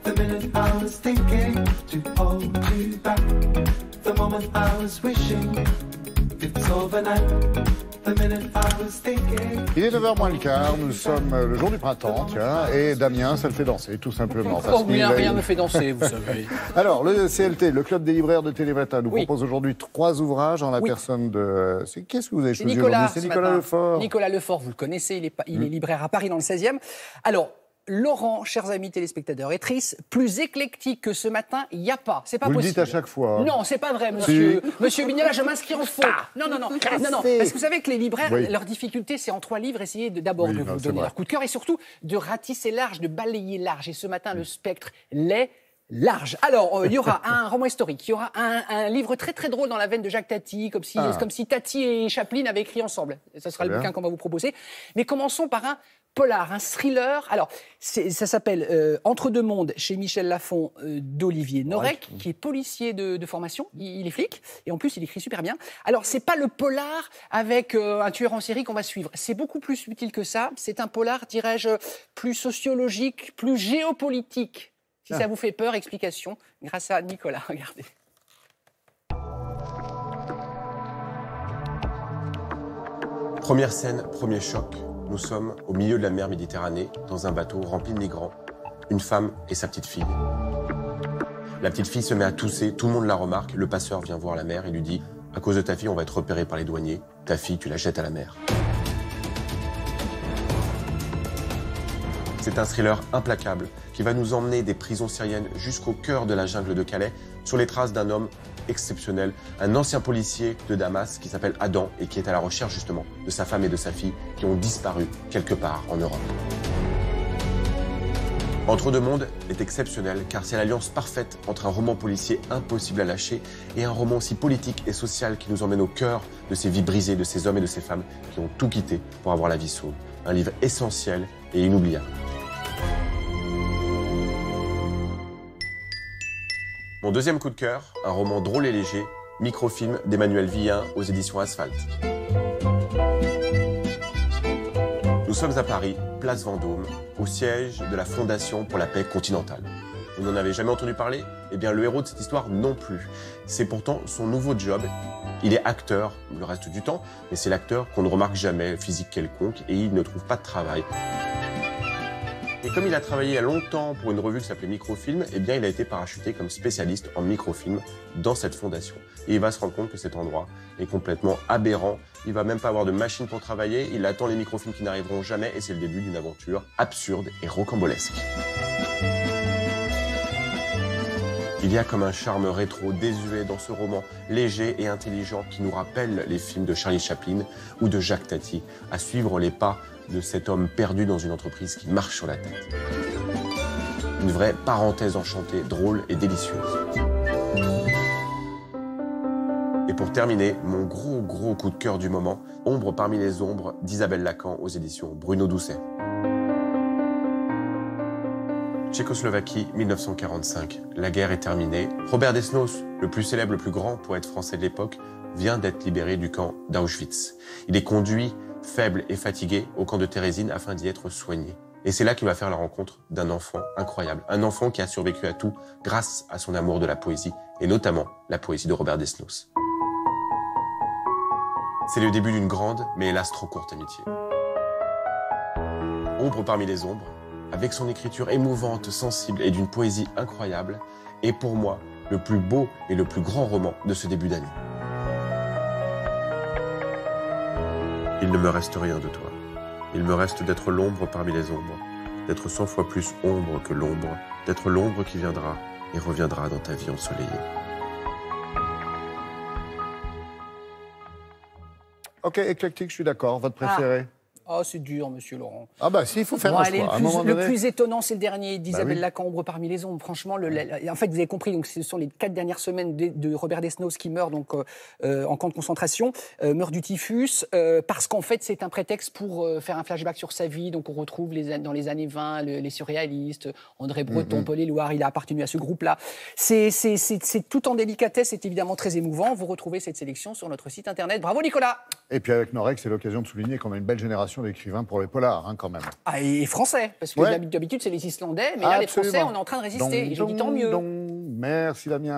The minute I was thinking to hold you back. The moment I was wishing it's overnight. Il est 9h moins le quart, nous sommes le jour du printemps, tiens, et Damien, ça le fait danser, tout simplement. Oh, rien ne me fait danser, vous savez. Alors, le CLT, le Club des libraires de Télématin, nous propose aujourd'hui 3 ouvrages en la personne de... Qu'est-ce que vous avez choisi aujourd'hui? C'est Nicolas Lefort. Nicolas Lefort, vous le connaissez, il est libraire à Paris, dans le 16e. Alors, Laurent, chers amis téléspectateurs et tristes, plus éclectique que ce matin, il n'y a pas. C'est pas possible. Vous le dites à chaque fois. Non, c'est pas vrai, monsieur. Si. Monsieur Mignola, je m'inscris en faux. Non. Parce que vous savez que les libraires, leur difficulté, c'est en 3 livres, essayer d'abord de vous donner leur coup de cœur et surtout de ratisser large, de balayer large. Et ce matin, le spectre l'est large. Alors, il y aura un roman historique, il y aura un livre très très drôle dans la veine de Jacques Tati, comme si Tati et Chaplin avaient écrit ensemble. Ça sera le bouquin qu'on va vous proposer. Mais commençons par un polar, un thriller. Alors, ça s'appelle Entre deux mondes chez Michel Lafon d'Olivier Norek, qui est policier de formation. Il est flic et en plus il écrit super bien. Alors, c'est pas le polar avec un tueur en série qu'on va suivre. C'est beaucoup plus subtil que ça. C'est un polar, dirais-je, plus sociologique, plus géopolitique. Si ça vous fait peur, explication grâce à Nicolas. Regardez. Première scène, premier choc. Nous sommes au milieu de la mer Méditerranée, dans un bateau rempli de migrants, une femme et sa petite fille. La petite fille se met à tousser, tout le monde la remarque, le passeur vient voir la mère et lui dit « À cause de ta fille, on va être repéré par les douaniers, ta fille, tu la jettes à la mer. » C'est un thriller implacable qui va nous emmener des prisons syriennes jusqu'au cœur de la jungle de Calais, sur les traces d'un homme exceptionnel, un ancien policier de Damas qui s'appelle Adam et qui est à la recherche justement de sa femme et de sa fille qui ont disparu quelque part en Europe. Entre deux mondes est exceptionnel car c'est l'alliance parfaite entre un roman policier impossible à lâcher et un roman aussi politique et social qui nous emmène au cœur de ces vies brisées, de ces hommes et de ces femmes qui ont tout quitté pour avoir la vie sauve. Un livre essentiel et inoubliable. Mon deuxième coup de cœur, un roman drôle et léger, microfilm d'Emmanuel Villien aux éditions Asphalte. Nous sommes à Paris, place Vendôme, au siège de la Fondation pour la paix continentale. Vous n'en avez jamais entendu parler? Eh bien, le héros de cette histoire non plus. C'est pourtant son nouveau job. Il est acteur le reste du temps, mais c'est l'acteur qu'on ne remarque jamais, physique quelconque, et il ne trouve pas de travail. Et comme il a travaillé il y a longtemps pour une revue qui s'appelait Microfilm, eh bien il a été parachuté comme spécialiste en microfilm dans cette fondation. Et il va se rendre compte que cet endroit est complètement aberrant. Il va même pas avoir de machine pour travailler, il attend les microfilms qui n'arriveront jamais et c'est le début d'une aventure absurde et rocambolesque. Il y a comme un charme rétro désuet dans ce roman léger et intelligent qui nous rappelle les films de Charlie Chaplin ou de Jacques Tati, à suivre les pas de cet homme perdu dans une entreprise qui marche sur la tête. Une vraie parenthèse enchantée, drôle et délicieuse. Et pour terminer, mon gros coup de cœur du moment, Ombre parmi les ombres d'Isabelle Lacan aux éditions Bruno Doucet. Tchécoslovaquie, 1945. La guerre est terminée. Robert Desnos, le plus célèbre, le plus grand poète français de l'époque, vient d'être libéré du camp d'Auschwitz. Il est conduit faible et fatigué au camp de Térésine afin d'y être soigné. Et c'est là qu'il va faire la rencontre d'un enfant incroyable. Un enfant qui a survécu à tout grâce à son amour de la poésie, et notamment la poésie de Robert Desnos. C'est le début d'une grande, mais hélas trop courte amitié. Ombre parmi les ombres, avec son écriture émouvante, sensible et d'une poésie incroyable, est pour moi le plus beau et le plus grand roman de ce début d'année. Il ne me reste rien de toi. Il me reste d'être l'ombre parmi les ombres, d'être 100 fois plus ombre que l'ombre, d'être l'ombre qui viendra et reviendra dans ta vie ensoleillée. Ok, éclectique, je suis d'accord. Votre préféré? Oh, c'est dur, monsieur Laurent. Ah bah si, il faut faire bon, un allez, choix. Le plus étonnant, c'est le dernier d'Isabelle Lacan, Ombre parmi les ombres. Franchement, en fait, vous avez compris, donc, ce sont les 4 dernières semaines de Robert Desnos qui meurt donc, en camp de concentration, meurt du typhus, parce qu'en fait, c'est un prétexte pour faire un flashback sur sa vie. Donc, on retrouve dans les années 20 les surréalistes, André Breton, Paul Éluard, il a appartenu à ce groupe-là. C'est tout en délicatesse, c'est évidemment très émouvant. Vous retrouvez cette sélection sur notre site internet. Bravo, Nicolas! Et puis avec Norek, c'est l'occasion de souligner qu'on a une belle génération d'écrivains pour les polars, hein, quand même. Ah, et français, parce que d'habitude, c'est les Islandais, mais là, les Français, on est en train de résister. Et je dis tant mieux. Merci, Damien.